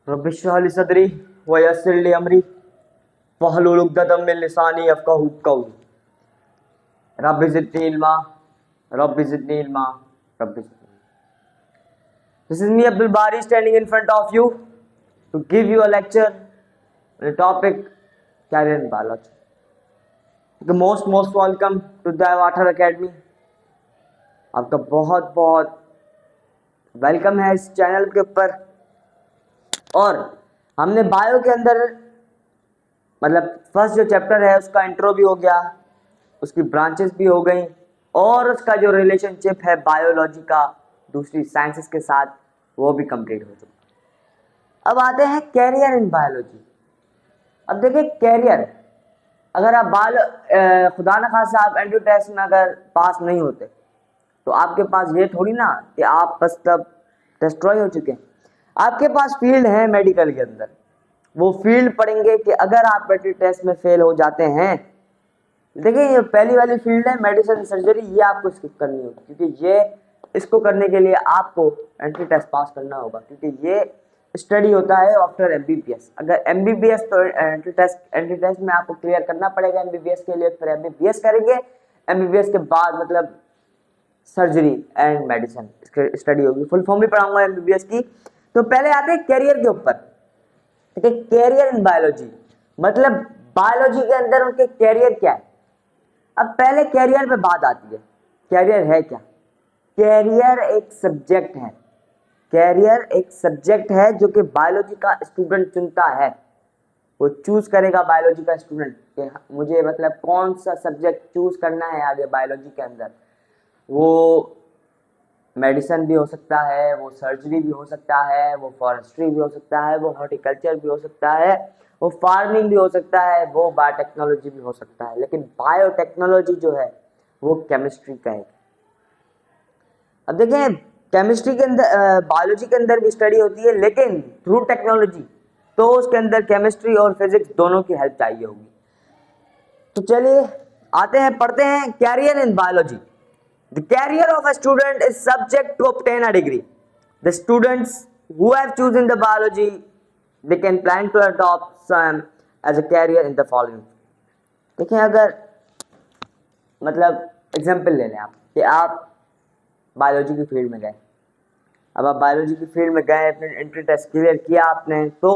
Rabbi इश्रह ली सदरी व यस्सिर ली अमरी वहलुल उक़दतम मिन लिसानी यफ़क़हू क़ौली। Rabbi ज़िदनी इल्मा, rabbi ज़िदनी इल्मा, rabbi ज़िदनी। This is me Abdul Bari standing in front of you to give you a lecture on the topic career in biology. The most welcome to the water Academy. आपका बहुत बहुत welcome है इस channel के ऊपर। और हमने bio के अंदर मतलब फर्स्ट जो चैप्टर है उसका इंट्रो भी हो गया, उसकी ब्रांचेस भी हो गई और उसका जो रिलेशनशिप है बायोलॉजी का दूसरी साइंसेस के साथ वो भी कंप्लीट हो चुका। अब आते हैं कैरियर इन बायोलॉजी। अब देखिए कैरियर, अगर आप खुदा न खासा आप एंट्री टेस्ट में अगर पास नहीं होते तो आपके पास ये थोड़ी ना कि आप बस तब डिस्ट्रॉय हो चुके हैं। आपके पास फील्ड है मेडिकल के अंदर, वो फील्ड पढ़ेंगे कि अगर आप एंट्री टेस्ट में फेल हो जाते हैं, देखिए ये पहली वाली फील्ड है मेडिसिन सर्जरी, ये आपको स्किप करनी होगी क्योंकि ये इसको करने के लिए आपको एंट्री टेस्ट पास करना होगा क्योंकि ये स्टडी होता है आफ्टर एमबीबीएस। अगर एमबीबीएस तो एंट्री टेस्ट में आपको क्लियर करना पड़ेगा एमबीबीएस के लिए, फिर एमबीबीएस करेंगे। एमबीबीएस के बाद मतलब सर्जरी एंड मेडिसिन स्टडी होगी, फुल फॉर्म भी पढ़ाऊंगा एमबीबीएस की। तो पहले आते हैं कैरियर के ऊपर। ठीक है, कैरियर इन बायोलॉजी मतलब बायोलॉजी के अंदर उनके कैरियर क्या है। अब पहले कैरियर पे बात आती है, कैरियर है क्या। कैरियर एक सब्जेक्ट है, कैरियर एक सब्जेक्ट है जो कि बायोलॉजी का स्टूडेंट चुनता है। वो चूज करेगा बायोलॉजी का स्टूडेंट कि मुझे मतलब कौन सा सब्जेक्ट चूज करना है आगे बायोलॉजी के अंदर। वो मेडिसिन भी हो सकता है, वो सर्जरी भी हो सकता है, वो फॉरेस्ट्री भी हो सकता है, वो हॉर्टिकल्चर भी हो सकता है, वो फार्मिंग भी हो सकता है, वो बायोटेक्नोलॉजी भी हो सकता है। लेकिन बायोटेक्नोलॉजी जो है वो केमिस्ट्री का है। अब देखें केमिस्ट्री के अंदर बायोलॉजी के अंदर भी स्टडी होती है, लेकिन थ्रू टेक्नोलॉजी, तो उसके अंदर केमिस्ट्री और फिजिक्स दोनों की हेल्प चाहिए होगी। तो चलिए आते हैं, पढ़ते हैं career in biology. The career of a student is subject to obtain a degree. The students who have chosen the biology, they can plan to adopt some as a career in the following. देखिए अगर मतलब example ले लें आप कि आप biology की field में गए। अब आप बायोलॉजी की फील्ड में गए, अपने एंट्री टेस्ट क्लियर किया आपने, तो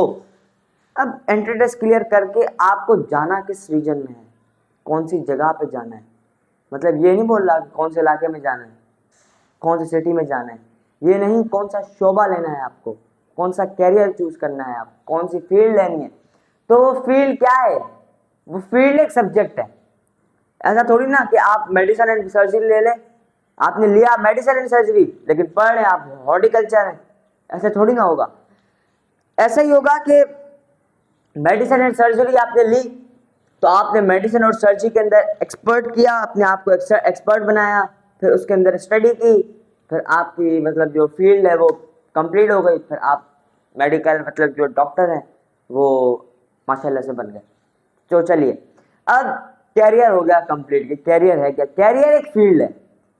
अब एंट्री टेस्ट क्लियर करके आपको जाना किस रीजन में है, कौन सी जगह पे जाना है। मतलब ये नहीं बोल रहा कौन से इलाके में जाना है, कौन सी सिटी में जाना है, ये नहीं, कौन सा शोबा लेना है आपको, कौन सा कैरियर चूज करना है आपको, कौन सी फील्ड लेनी है। तो वो फील्ड क्या है, वो फील्ड एक सब्जेक्ट है। ऐसा थोड़ी ना कि आप मेडिसिन एंड सर्जरी ले लें, आपने लिया मेडिसिन एंड सर्जरी लेकिन पढ़ रहे आप हॉर्टिकल्चर है, ऐसे थोड़ी ना होगा। ऐसा ही होगा कि मेडिसिन एंड सर्जरी आपने ली तो आपने मेडिसिन और सर्जरी के अंदर एक्सपर्ट किया, अपने आप को एक्सपर्ट बनाया, फिर उसके अंदर स्टडी की, फिर आपकी मतलब जो फील्ड है वो कंप्लीट हो गई, फिर आप मेडिकल मतलब जो डॉक्टर हैं वो माशाल्लाह से बन गए। तो चलिए अब कैरियर हो गया कंप्लीट कि कैरियर है क्या। कैरियर एक फील्ड है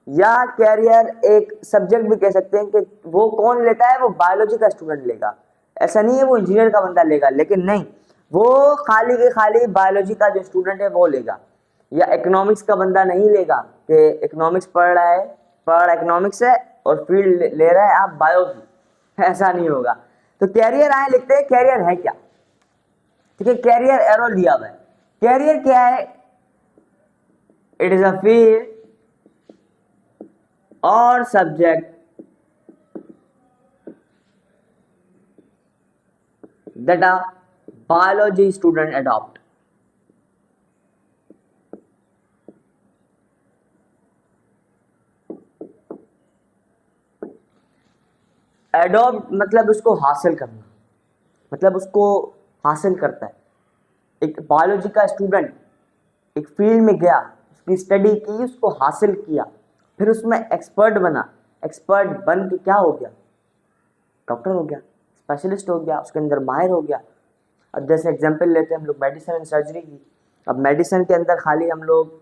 या कैरियर एक सब्जेक्ट भी कह सकते हैं कि वो कौन लेता है, वो बायोलॉजी का स्टूडेंट लेगा। ऐसा नहीं है वो इंजीनियर का बंदा लेगा, लेकिन नहीं, वो खाली के खाली बायोलॉजी का जो स्टूडेंट है वो लेगा, या इकोनॉमिक्स का बंदा नहीं लेगा कि इकोनॉमिक्स पढ़ रहा है, इकोनॉमिक्स है और फील्ड ले रहा है आप बायो की, ऐसा नहीं होगा। तो कैरियर आए लिखते हैं कैरियर है क्या। ठीक है, कैरियर एरो लिया हुआ है। कैरियर क्या है, इट इज अ फील्ड और subject that a biology student adopt. Adopt मतलब उसको हासिल करना, मतलब उसको हासिल करता है। एक बायोलॉजी का स्टूडेंट एक फील्ड में गया, उसकी स्टडी की, उसको हासिल किया, फिर उसमें एक्सपर्ट बना, एक्सपर्ट बन के क्या हो गया, डॉक्टर हो गया, स्पेशलिस्ट हो गया, उसके अंदर माहिर हो गया। अब जैसे एग्जांपल लेते हैं हम लोग मेडिसिन एंड सर्जरी की। अब मेडिसिन के अंदर खाली हम लोग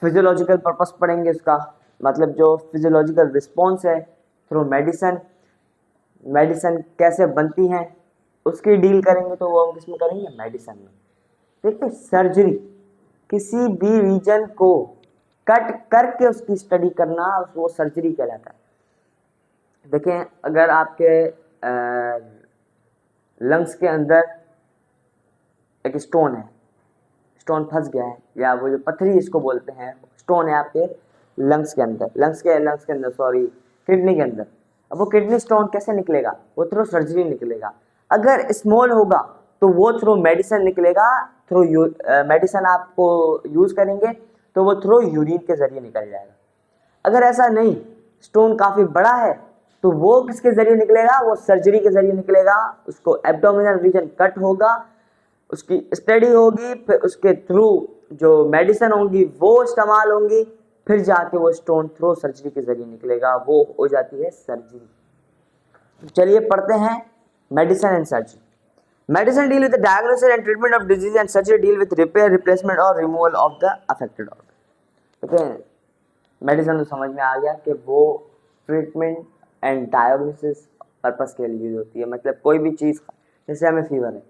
फिजियोलॉजिकल पर्पस पढ़ेंगे, उसका मतलब जो फिजियोलॉजिकल रिस्पॉन्स है थ्रू मेडिसिन, मेडिसिन कैसे बनती हैं, उसकी डील करेंगे तो वो हम किस में करेंगे, मेडिसिन में। देखिए सर्जरी किसी भी रीजन को कट करके उसकी स्टडी करना वो सर्जरी कहलाता है। देखें अगर आपके लंग्स के अंदर एक स्टोन है, स्टोन फंस गया है, या वो जो पथरी इसको बोलते हैं, स्टोन है आपके लंग्स के अंदर, लंग्स के अंदर सॉरी किडनी के अंदर। अब वो किडनी स्टोन कैसे निकलेगा, वो थ्रू सर्जरी निकलेगा। अगर स्मॉल होगा तो वो थ्रू मेडिसिन निकलेगा, थ्रू मेडिसिन आपको यूज करेंगे तो वो थ्रू यूरिन के जरिए निकल जाएगा। अगर ऐसा नहीं, स्टोन काफी बड़ा है, तो वो किसके जरिए निकलेगा, वो सर्जरी के जरिए निकलेगा। उसको एब्डोमिनल रीजन कट होगा, उसकी स्टडी होगी, फिर उसके थ्रू जो मेडिसिन होंगी वो इस्तेमाल होंगी, फिर जाके वो स्टोन थ्रू सर्जरी के जरिए निकलेगा, वो हो जाती है सर्जरी। चलिए पढ़ते हैं medicine and surgery. Medicine deal with the diagnosis and treatment of disease and surgery deal with repair, replacement और removal of the affected organ. ठीक है, मेडिसिन तो समझ में आ गया कि वो ट्रीटमेंट एंड डायग्नोसिस पर्पस के लिए यूज होती है। मतलब कोई भी चीज़, जैसे हमें फीवर है,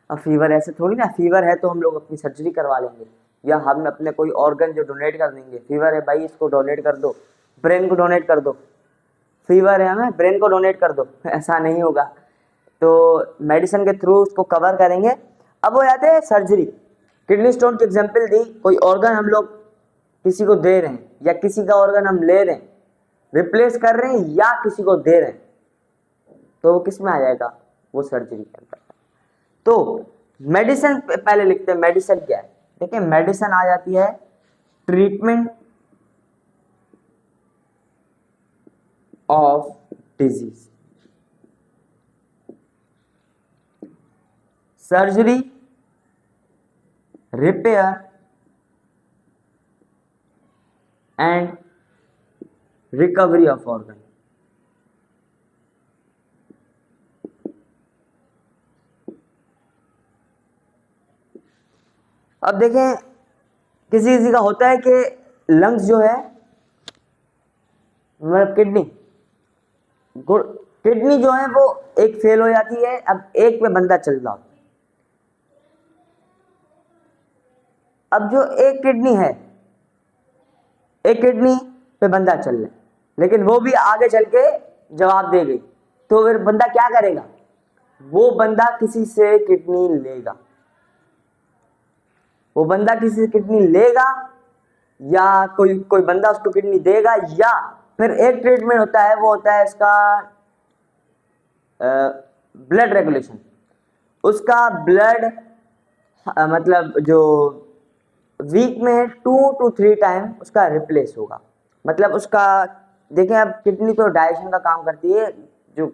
अब फीवर ऐसे थोड़ी ना, फीवर है तो हम लोग अपनी सर्जरी करवा लेंगे, या हम अपने कोई ऑर्गन जो डोनेट कर देंगे। फीवर है भाई इसको डोनेट कर दो, ब्रेन को डोनेट कर दो, फीवर है हमें ब्रेन को डोनेट कर दो, ऐसा नहीं होगा। तो मेडिसिन के थ्रू उसको कवर करेंगे। अब हो जाते हैं सर्जरी। किडनी स्टोन की एग्जांपल दी, कोई ऑर्गन हम लोग किसी को दे रहे हैं, या किसी का ऑर्गन हम ले रहे हैं, रिप्लेस कर रहे हैं, या किसी को दे रहे हैं, तो वो किस में आ जाएगा, वो सर्जरी के अंदर। तो मेडिसिन पहले लिखते हैं, मेडिसिन क्या है। देखिए मेडिसिन आ जाती है treatment of disease, surgery, repair and recovery of organ. अब देखें किसी किसी का होता है कि लंग्स जो है, मतलब किडनी जो है वो एक फेल हो जाती है, अब एक पे बंदा चल रहा होता है। अब जो एक किडनी है, एक किडनी पे बंदा चल रहा है, लेकिन वो भी आगे चल के जवाब दे गई, तो फिर बंदा क्या करेगा, वो बंदा किसी से किडनी लेगा, वो बंदा किसी से किडनी लेगा, या कोई बंदा उसको किडनी देगा, या फिर एक ट्रीटमेंट होता है, वो होता है इसका ब्लड रेगुलेशन। उसका ब्लड मतलब जो वीक में 2 to 3 टाइम उसका रिप्लेस होगा। मतलब उसका देखें, अब किडनी तो डाइजेशन का काम करती है, जो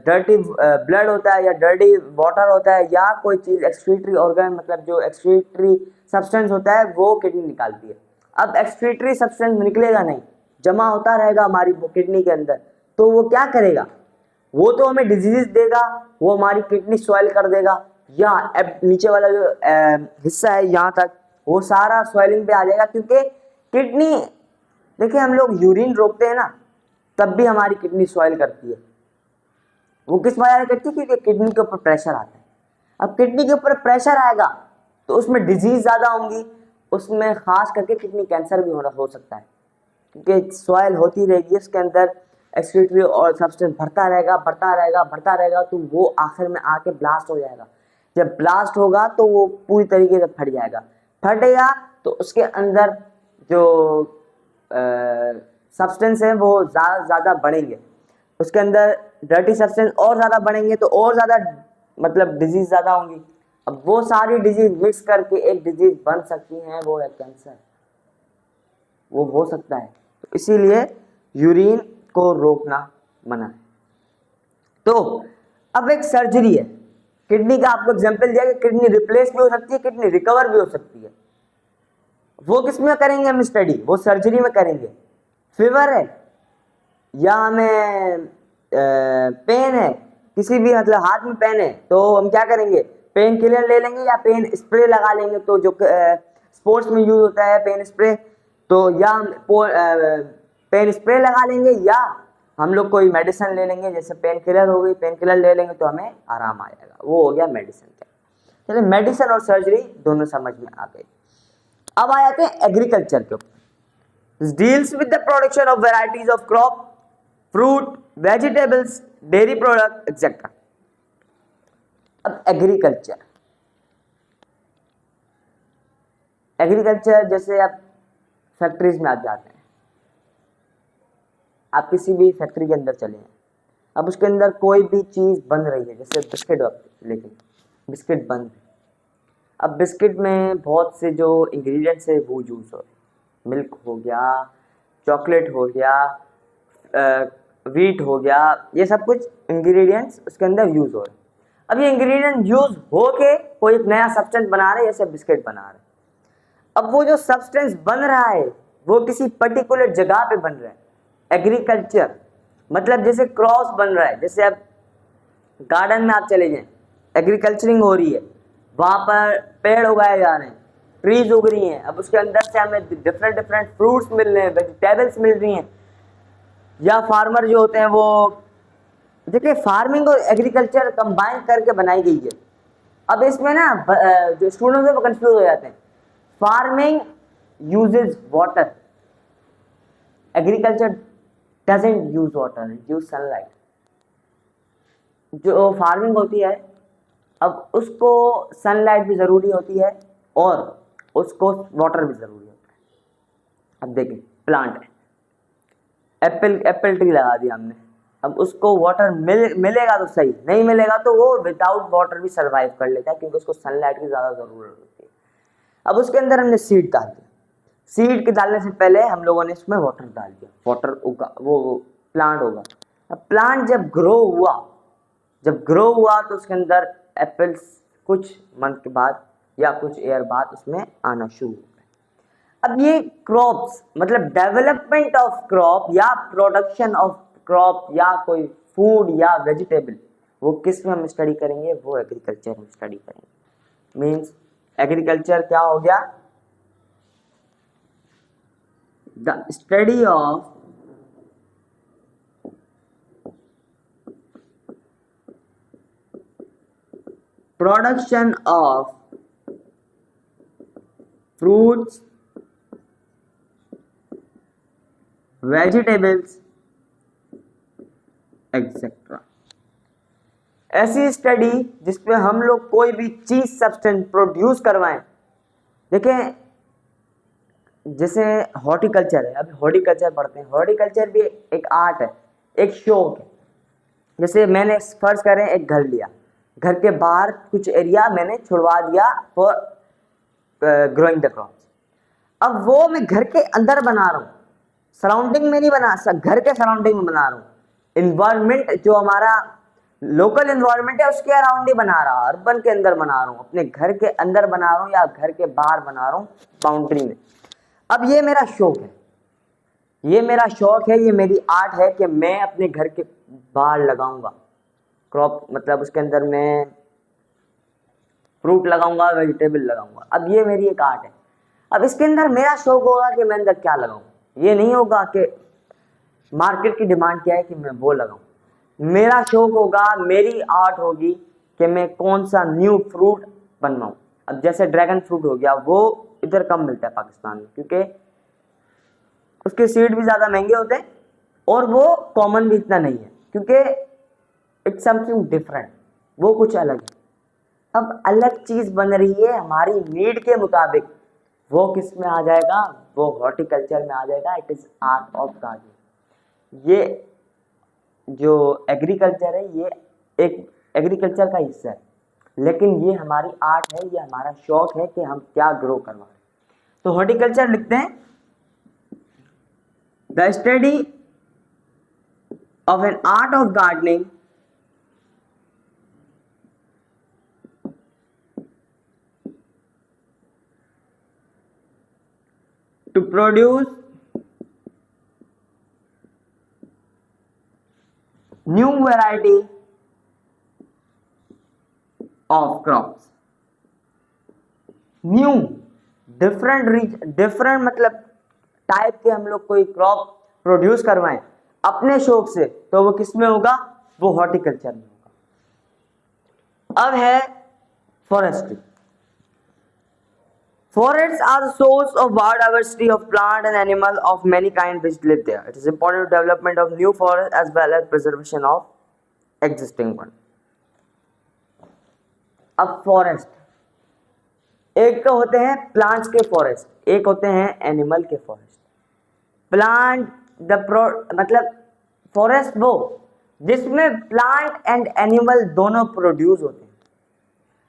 डर्टी ब्लड होता है या डर्टी वाटर होता है, या कोई चीज एक्सक्रीटरी ऑर्गन, मतलब जो एक्सक्रीटरी सब्सटेंस होता है वो किडनी निकालती है। अब एक्सक्रीटरी सब्सटेंस निकलेगा नहीं, जमा होता रहेगा हमारी किडनी के अंदर, तो वो क्या करेगा, वो तो हमें डिजीज देगा, वो हमारी किडनी स्वेल कर देगा, या नीचे वाला जो हिस्सा है यहाँ तक, वो सारा स्वेलिंग पे आ जाएगा। क्योंकि किडनी, देखिए हम लोग यूरिन रोकते हैं ना, तब भी हमारी किडनी स्वेल करती है। वो किस वजह से करती है, क्योंकि किडनी के ऊपर प्रेशर आता है। अब किडनी के ऊपर प्रेशर आएगा तो उसमें डिजीज ज्यादा होंगी, उसमें खास करके किडनी कैंसर भी हो सकता है, क्योंकि स्वेल होती रहेगी, उसके अंदर एक्सक्रीटरी और सब्सटेंस भरता रहेगा, तो वो आखिर में आके ब्लास्ट हो जाएगा। जब ब्लास्ट होगा तो वो पूरी तरीके से फट जाएगा, फटेगा तो उसके अंदर जो सब्सटेंस है वो ज़्यादा बढ़ेंगे, उसके अंदर डर्टी सब्सटेंस और ज़्यादा बढ़ेंगे, तो और ज़्यादा मतलब डिजीज ज़्यादा होंगी। अब वो सारी डिजीज मिक्स करके एक डिजीज बन सकती हैं, वो है कैंसर, वो हो सकता है। तो इसीलिए यूरिन को रोकना मना है। तो अब एक सर्जरी है, किडनी का आपको एग्जांपल दिया कि किडनी रिप्लेस भी हो सकती है, किडनी रिकवर भी हो सकती है। वो किस में करेंगे हम स्टडी, वो सर्जरी में करेंगे। फीवर है, या हमें पेन है, किसी भी मतलब हाथ में पेन है, तो हम क्या करेंगे, पेन किलर ले लेंगे या पेन स्प्रे लगा लेंगे। तो जो स्पोर्ट्स में यूज होता है पेन स्प्रे, तो या हम पेन स्प्रे लगा लेंगे, या हम लोग कोई मेडिसिन ले लेंगे, जैसे पेन किलर हो गई, पेन किलर ले लेंगे तो हमें आराम आ जाएगा, वो हो गया मेडिसिन का। चलिए मेडिसिन और सर्जरी दोनों समझ में आ गई। अब आ जाते हैं एग्रीकल्चर के ऊपर। Deals with the production of varieties of crop, fruit, vegetables, dairy product etcetera. अब एग्रीकल्चर, एग्रीकल्चर जैसे आप फैक्ट्रीज में आप जाते हैं, आप किसी भी फैक्ट्री के अंदर चले हैं, अब उसके अंदर कोई भी चीज बन रही है, जैसे बिस्किट, लेकिन बिस्किट बन रही, अब बिस्किट में बहुत से जो इंग्रेडिएंट्स है वो यूज हो रहे, मिल्क हो गया, चॉकलेट हो गया, व्हीट हो गया, ये सब कुछ इंग्रेडिएंट्स उसके अंदर यूज हो रहे। अब ये इंग्रेडिएंट यूज हो के कोई एक नया सब्सटेंस बना रहे, जैसे बिस्किट बना रहे। अब वो जो सब्सटेंस बन रहा है वो किसी पर्टिकुलर जगह पे बन रहा है। एग्रीकल्चर मतलब जैसे क्रॉस बन रहा है, जैसे अब गार्डन में आप चले जाएं, एग्रीकल्चरिंग हो रही है, वहां पर पेड़ उगाए जा रहे हैं, ट्रीज उग रही हैं, अब उसके अंदर से हमें डिफरेंट डिफरेंट फ्रूट्स मिल रहे हैं, वेजिटेबल्स मिल रही हैं, या फार्मर जो होते हैं वो, देखिए फार्मिंग और एग्रीकल्चर कंबाइन करके बनाई गई है। अब इसमें ना जो स्टूडेंट्स हैं वो कंफ्यूज हो जाते हैं। Farming uses water, agriculture doesn't use water, it use sunlight. जो फार्मिंग होती है अब उसको सनलाइट भी जरूरी होती है और उसको वाटर भी जरूरी होता है। अब देखिए प्लांट है, एप्पल ट्री लगा दिया हमने, अब उसको वाटर मिलेगा तो सही, नहीं मिलेगा तो वो विदाउट वाटर भी सरवाइव कर लेता है, क्योंकि उसको सनलाइट की ज्यादा जरूरत होती है। अब उसके अंदर हमने सीड डाल दिया, सीड के डालने से पहले हम लोगों ने इसमें वाटर डाल दिया, वाटर उगा, वो प्लांट होगा। अब प्लांट जब ग्रो हुआ तो उसके अंदर एप्पल्स कुछ मंथ के बाद या कुछ ईयर बाद उसमें आना शुरू हो गए। अब ये क्रॉप्स मतलब डेवलपमेंट ऑफ क्रॉप या प्रोडक्शन ऑफ क्रॉप या कोई फूड या वेजिटेबल, वो किस में हम स्टडी करेंगे, वो एग्रीकल्चर में स्टडी करेंगे। मीन्स एग्रीकल्चर क्या हो गया, the study of production of fruits, vegetables etc. ऐसी स्टडी जिसमें हम लोग कोई भी चीज सब्सटेंस प्रोड्यूस करवाएं। देखें जैसे हॉर्टिकल्चर है, अभी हॉर्टिकल्चर पढ़ते हैं, हॉर्टिकल्चर भी एक आर्ट है, एक शौक है। जैसे मैंने फर्ज करें एक घर लिया, घर के बाहर कुछ एरिया मैंने छुड़वा दिया फॉर ग्रोइंग द क्रॉप्स। अब वो मैं घर के अंदर बना रहा हूँ, सराउंडिंग में नहीं बना, घर के सराउंडिंग में बना रहा हूँ। इन्वायरमेंट जो हमारा लोकल इन्वायरमेंट है उसके अराउंड ही बना रहा हूँ, अर्बन के अंदर बना रहा हूँ, अपने घर के अंदर बना रहा हूँ या घर के बाहर बना रहा हूँ, बाउंड्री में। अब ये मेरा शौक है, ये मेरा शौक है, ये मेरी आर्ट है कि मैं अपने घर के बाहर लगाऊंगा क्रॉप, मतलब उसके अंदर मैं फ्रूट लगाऊंगा, वेजिटेबल लगाऊंगा। अब ये मेरी एक आर्ट है। अब इसके अंदर मेरा शौक होगा कि मैं अंदर क्या लगाऊं, ये नहीं होगा कि मार्केट की डिमांड क्या है कि मैं वो लगाऊं। मेरा शौक होगा, मेरी आर्ट होगी कि मैं कौन सा न्यू फ्रूट बनवाऊं। अब जैसे ड्रैगन फ्रूट हो गया, वो इधर कम मिलता है पाकिस्तान में, क्योंकि उसके सीड भी ज़्यादा महंगे होते हैं और वो कॉमन भी इतना नहीं है, क्योंकि इट्स समथिंग डिफरेंट, वो कुछ अलग है। अब अलग चीज़ बन रही है हमारी नीड के मुताबिक, वो किस में आ जाएगा, वो हॉर्टिकल्चर में आ जाएगा। It is art of gardening. ये जो एग्रीकल्चर है ये एक एग्रीकल्चर का हिस्सा है, लेकिन ये हमारी आर्ट है, ये हमारा शौक है कि हम क्या ग्रो करवा रहे हैं। तो हॉर्टिकल्चर लिखते हैं, the study of an art of gardening to produce new variety of crops। New different मतलब टाइप के हम लोग कोई क्रॉप प्रोड्यूस करवाएं। अपने शौक से, तो वो किस में होगा, वो हॉर्टिकल्चर में होगा। अब है forestry. Forests are the source of biodiversity of plant and animal of many kinds which live there. It is important to development of new forests as well as preservation of existing one. अब forest, एक तो होते हैं plants के forest, एक होते हैं animal के फॉरेस्ट। प्लांट मतलब फॉरेस्ट वो जिसमें प्लांट एंड एनिमल दोनों प्रोड्यूस होते हैं।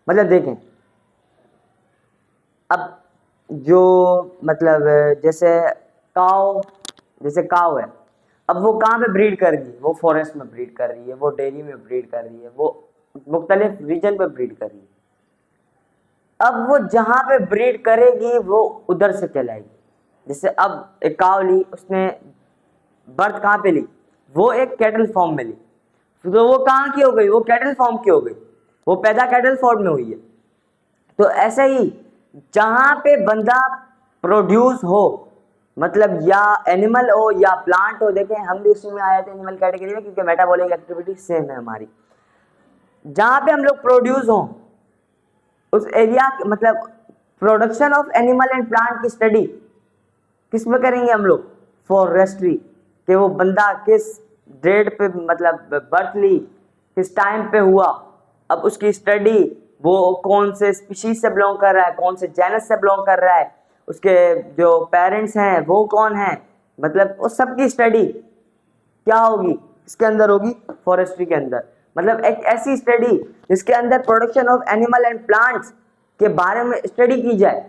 मतलब देखें, अब जो मतलब जैसे काव है, अब वो कहाँ पे ब्रीड कर रही है, वो फॉरेस्ट में ब्रीड कर रही है, वो डेयरी में ब्रीड कर रही है, वो मुख्तलिफ रीजन पे ब्रीड कर रही है। अब वो जहाँ पे ब्रीड करेगी वो उधर से कहलाएगी। जैसे अब एक काव ली, उसने बर्थ कहाँ पे ली, वो एक कैटल फॉर्म में ली, तो वो कहाँ की हो गई, वो कैटल फॉर्म की हो गई, वो पैदा कैटल फॉर्म में हुई है। तो ऐसे ही जहां पे बंदा प्रोड्यूस हो, मतलब या एनिमल हो या प्लांट हो, देखें हम भी उसी में आए थे एनिमल कैटेगरी में, क्योंकि मेटाबॉलिक एक्टिविटी सेम है हमारी। जहां पे हम लोग प्रोड्यूस हो उस एरिया, मतलब production of animal and plant की स्टडी किस में करेंगे हम लोग, फॉरेस्ट्री, कि वो बंदा किस डेट पे मतलब बर्थ ली, किस टाइम पे हुआ, अब उसकी स्टडी, वो कौन से स्पीशीज से बिलोंग कर रहा है, कौन से जेनस से बिलोंग कर रहा है, उसके जो पेरेंट्स हैं वो कौन है, मतलब उस सब की स्टडी क्या होगी, इसके अंदर होगी, फॉरेस्ट्री के अंदर। मतलब एक ऐसी स्टडी जिसके अंदर production of animal and plants के बारे में स्टडी की जाए,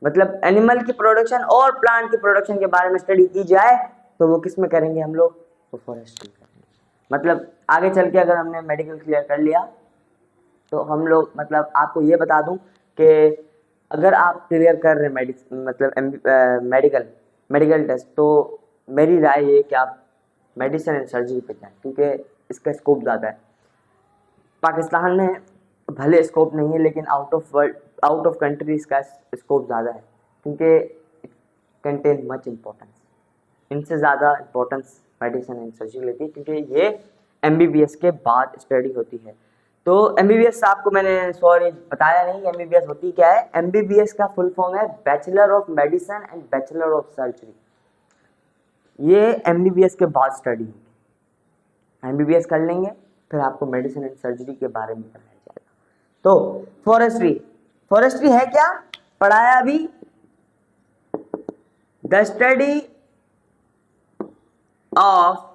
मतलब एनिमल की प्रोडक्शन और प्लांट की प्रोडक्शन के बारे में स्टडी की जाए, तो वो किस में करेंगे हम लोग, वो फॉरेस्ट्री करेंगे। मतलब आगे चल के अगर हमने मेडिकल क्लियर कर लिया तो हम लोग, मतलब आपको ये बता दूं कि अगर आप क्लियर कर रहे हैं मतलब मेडिकल टेस्ट, तो मेरी राय ये कि आप मेडिसिन एंड सर्जरी पे जाएं, क्योंकि इसका स्कोप ज़्यादा है। पाकिस्तान में भले स्कोप नहीं है, लेकिन आउट ऑफ कंट्री इसका स्कोप ज़्यादा है, क्योंकि इट कंटेन मच इम्पोर्टेंस। इनसे ज़्यादा इम्पोर्टेंस मेडिसिन एंड सर्जरी लेती है, क्योंकि ये MBBS के बाद स्टडी होती है। तो MBBS आपको मैंने सॉरी बताया नहीं, MBBS होती क्या है। MBBS का फुल फॉर्म है bachelor of medicine and bachelor of surgery. ये MBBS के बाद स्टडी होगी। MBBS कर लेंगे फिर आपको मेडिसिन एंड सर्जरी के बारे में पढ़ाया जाएगा। तो फॉरेस्ट्री है क्या, पढ़ाया अभी, the study of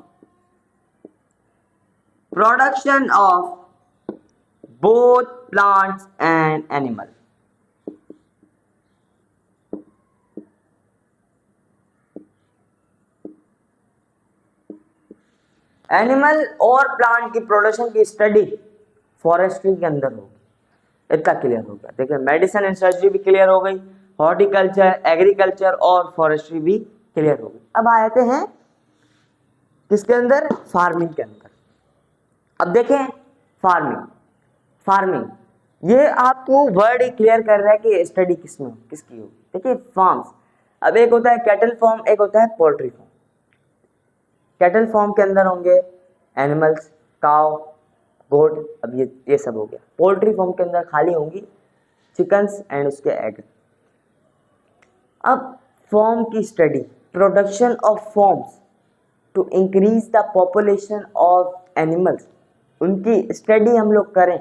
production of both plants and animal। Animal और प्लांट की प्रोडक्शन की स्टडी फॉरेस्ट्री के अंदर होगी। इतना क्लियर हो गया। देखिए मेडिसिन एंड सर्जरी भी क्लियर हो गई, हॉर्टिकल्चर, एग्रीकल्चर और फॉरेस्ट्री भी क्लियर हो गई। अब आते हैं किसके अंदर, फार्मिंग के अंदर। अब देखें फार्मिंग ये आपको वर्ड ही क्लियर कर रहा है कि स्टडी किसकी होगी। देखिए फार्म्स, अब एक होता है कैटल फार्म, एक होता है पोल्ट्री फार्म। कैटल फार्म के अंदर होंगे एनिमल्स, काव, गोट, अब ये सब हो गया। पोल्ट्री फार्म के अंदर खाली होंगी चिकन्स एंड उसके एग। अब फॉर्म की study, production of farms to increase the population of animals, उनकी स्टडी हम लोग करें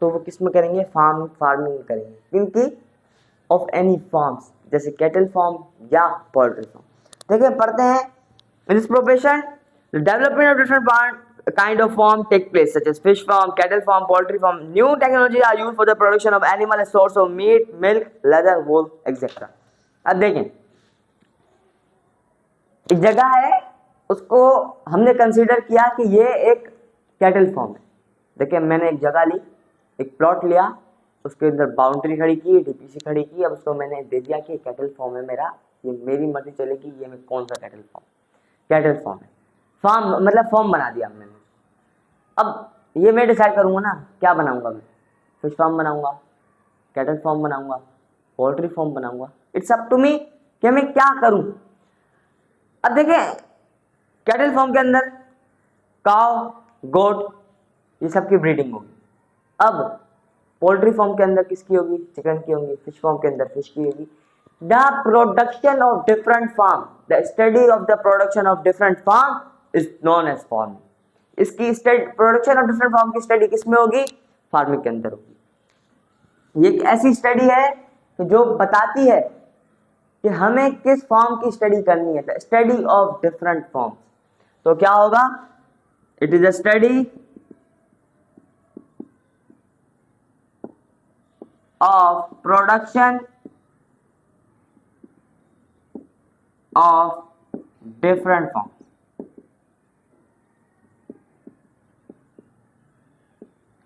तो वो किस में करेंगे, फार्मिंग में करेंगे। क्योंकि ऑफ एनी फार्म्स, जैसे कैटल फार्म या पोल्ट्री फार्म। देखिए पढ़ते हैं, in this profession development of different plant kind of farm take place such as fish farm, cattle farm, poultry farm. New technologies are used for the production of animal, a source of meat, milk, leather, wool, etc. अब देखें, एक जगह है उसको हमने consider किया कि ये एक कैटल फार्म है। देखिए मैंने एक जगह ली, एक प्लॉट लिया, उसके अंदर बाउंड्री खड़ी की, डीपीसी खड़ी की, अब उसको मैंने दे दिया कि कैटल फार्म है मेरा, ये मेरी मर्जी चलेगी, ये मैं कौन सा कैटल फार्म है। फार्म मतलब फॉर्म बना दिया मैंने। अब ये मैं डिसाइड करूंगा ना क्या बनाऊंगा, मैं फिश फार्म बनाऊंगा, कैटल फार्म बनाऊंगा, पोल्ट्री फार्म बनाऊंगा। इट्स अप टू मी कि मैं क्या करूं। अब देखें कैटल फॉर्म के अंदर काव, गोट, ये सबकी ब्रीडिंग होगी। अब पोल्ट्री फॉर्म के अंदर किसकी होगी? चिकन की होगी। फिश फॉर्म के अंदर फिश की होगी। The production of different farm, the study of the production of different farm is known as farming. इसकी प्रोडक्शन ऑफ डिफरेंट फार्म की स्टडी किसमें होगी? फार्मिंग के अंदर होगी। ये एक ऐसी स्टडी है कि जो बताती है कि हमें किस फॉर्म की स्टडी करनी है, the study of different forms. तो क्या होगा? It is a study of production of different forms।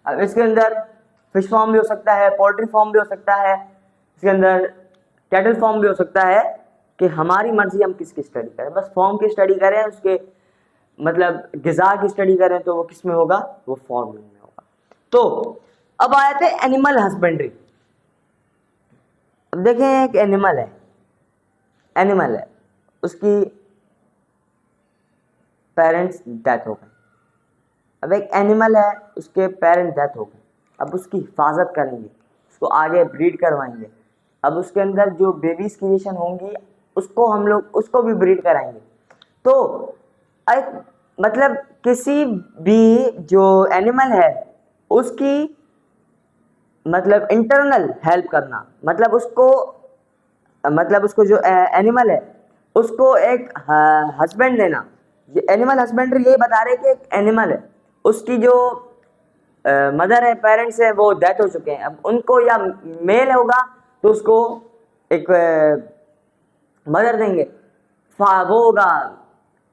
अब इसके अंदर फिश फॉर्म भी हो सकता है, पोल्ट्री फॉर्म भी हो सकता है, इसके अंदर कैटल फॉर्म भी हो सकता है, कि हमारी मर्जी हम किसकी स्टडी करें। बस फॉर्म की स्टडी करें, उसके मतलब गिजा की स्टडी करें, तो वो किस में होगा? वो फॉर्मिंग में होगा। तो अब आए थे एनिमल हस्बेंड्री। अब देखें, एक एनिमल है, उसकी पेरेंट्स डेथ हो गए। अब एक एनिमल है, उसके पेरेंट्स डेथ हो गए। अब उसकी हिफाजत करेंगे, उसको आगे ब्रीड करवाएंगे। अब उसके अंदर जो बेबीज क्रिएशन होंगी, उसको हम लोग उसको भी ब्रीड कराएंगे। तो एक मतलब किसी भी जो एनिमल है उसकी मतलब इंटरनल हेल्प करना, मतलब उसको जो एनिमल है उसको एक हस्बैंड देना। ये एनिमल हस्बेंड्री ये बता रहे कि एक एनिमल है, उसकी जो मदर है, पेरेंट्स है, वो डेथ हो चुके हैं। अब उनको, या मेल होगा तो उसको एक मदर देंगे, वो होगा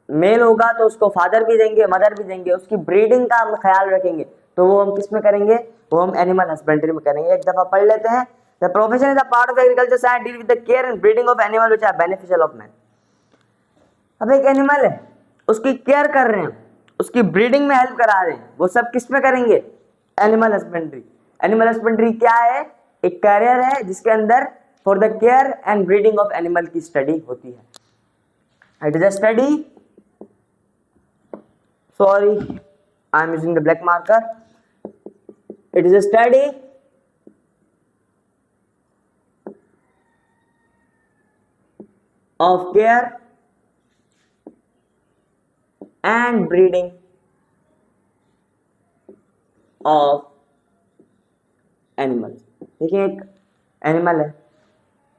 मेल होगा तो उसको फादर भी देंगे, मदर भी देंगे। उसकी ब्रीडिंग का हम ख्याल रखेंगे। तो वो हम किस में करेंगे? वो हम एनिमल हस्बेंड्री में करेंगे। एक दफा पढ़ लेते हैं। The profession is a part of agriculture science deal with the care and breeding of animal which are beneficial of man. अब एक एनिमल है, उसकी केयर कर रहे हैं, उसकी ब्रीडिंग में हेल्प करा रहे हैं, वो सब किस में करेंगे? Animal husbandry. एनिमल हस्बेंड्री क्या है? एक कैरियर है जिसके अंदर for the care and breeding of animal की स्टडी होती है। It is a study, sorry I am using the black marker, it is a study of care and breeding of animals। देखिए, एक एनिमल है,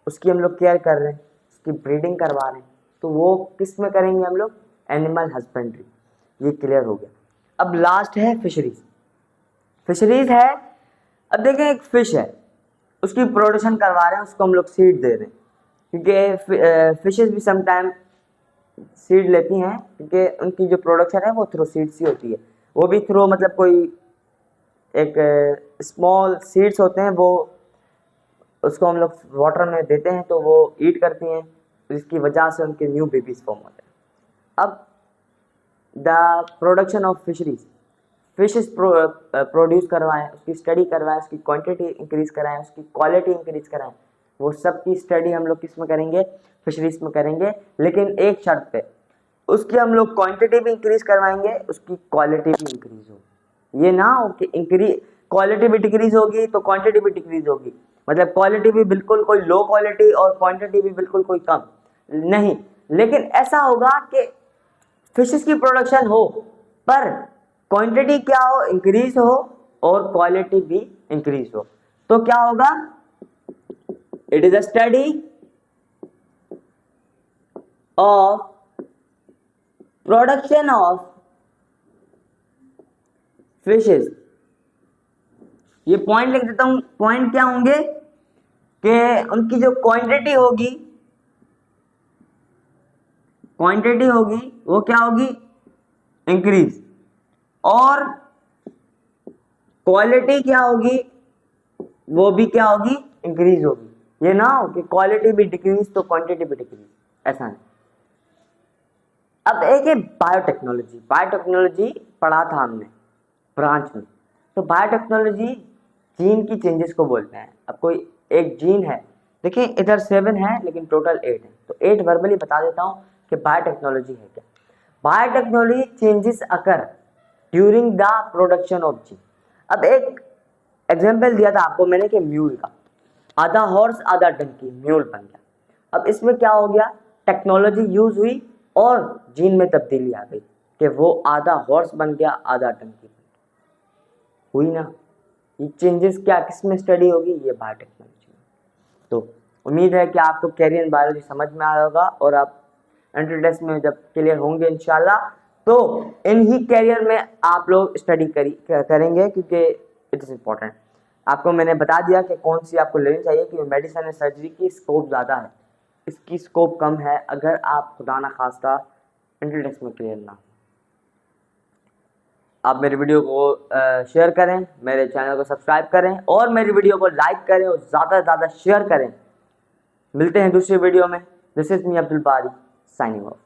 उसकी हम लोग केयर कर रहे हैं, उसकी ब्रीडिंग करवा रहे हैं, तो वो किस में करेंगे हम लोग? Animal husbandry. ये क्लियर हो गया। अब लास्ट है फिशरीज। फिशरीज है, अब देखें, एक फिश है, उसकी प्रोडक्शन करवा रहे हैं, उसको हम लोग सीड दे रहे हैं, क्योंकि फिशेस भी समटाइम सीड लेती हैं, क्योंकि उनकी जो प्रोडक्शन है वो थ्रू सीड्स ही होती है। वो भी थ्रू मतलब कोई एक स्मॉल सीड्स होते हैं, वो उसको हम लोग वाटर में देते हैं तो वो ईट करती हैं, जिसकी वजह से उनके न्यू बेबीज फॉर्म होते हैं। अब the production of fisheries, fishes produce करवाएं, उसकी स्टडी करवाएं, उसकी क्वांटिटी इंक्रीज कराएं, उसकी क्वालिटी इंक्रीज कराएं, वो सब की स्टडी हम लोग किस में करेंगे? फिशरीज में करेंगे। लेकिन एक शर्त पे, उसकी हम लोग क्वांटिटी भी इंक्रीज करवाएंगे, उसकी क्वालिटी भी इंक्रीज होगी। ये ना हो कि क्वालिटी भी डिक्रीज होगी तो क्वांटिटी भी डिक्रीज होगी, मतलब क्वालिटी भी बिल्कुल कोई लो क्वालिटी और क्वांटिटी भी बिल्कुल कोई कम नहीं। लेकिन ऐसा होगा कि फिशेस की प्रोडक्शन हो पर क्वांटिटी क्या हो? इंक्रीज हो, और क्वालिटी भी इंक्रीज हो। तो क्या होगा? It is a study of production of fishes. ये पॉइंट लिख देता हूं। पॉइंट क्या होंगे कि उनकी जो क्वांटिटी होगी वो क्या होगी? इंक्रीज। और क्वालिटी क्या होगी? वो भी क्या होगी? इंक्रीज होगी। ये ना हो कि क्वालिटी भी डिक्रीज तो क्वांटिटी भी डिक्रीज, ऐसा नहीं। अब एक है बायोटेक्नोलॉजी। बायोटेक्नोलॉजी पढ़ा था हमने ब्रांच में। तो बायोटेक्नोलॉजी जीन की चेंजेस को बोलते हैं। अब कोई एक जीन है, देखिए इधर 7 है लेकिन टोटल 8 है, तो 8 वर्बली बता देता हूं कि बायोटेक्नोलॉजी है क्या। Biotechnology changes occur during the production of gene. अब एक एग्जाम्पल दिया था आपको मैंने कि म्यूल का, आधा हॉर्स आधा डंकी, म्यूल बन गया। अब इसमें क्या हो गया, टेक्नोलॉजी यूज हुई और जीन में तब्दीली आ गई कि वो आधा हॉर्स बन गया आधा डंकी बन गया, हुई ना। ये चेंजेस क्या किस में स्टडी होगी, ये बायोटेक्नोलॉजी में। तो उम्मीद है कि आपको कैरियर बायोलॉजी समझ में आया होगा और आप एंट्री टेस्ट में जब क्लियर होंगे इंशाल्लाह तो इन ही कैरियर में आप लोग स्टडी करेंगे क्योंकि इट इज़ इम्पोर्टेंट। आपको मैंने बता दिया कि कौन सी आपको लेनी चाहिए, कि मेडिसिन एंड सर्जरी की स्कोप ज़्यादा है, इसकी स्कोप कम है अगर आप खुदा ना खास्ता एंट्री टेस्ट में क्लियर ना। आप मेरी वीडियो को शेयर करें, मेरे चैनल को सब्सक्राइब करें और मेरी वीडियो को लाइक करें और ज़्यादा से ज़्यादा शेयर करें। मिलते हैं दूसरी वीडियो में। दिस इज़ मी अब्दुल बारी साइनिंग ऑफ।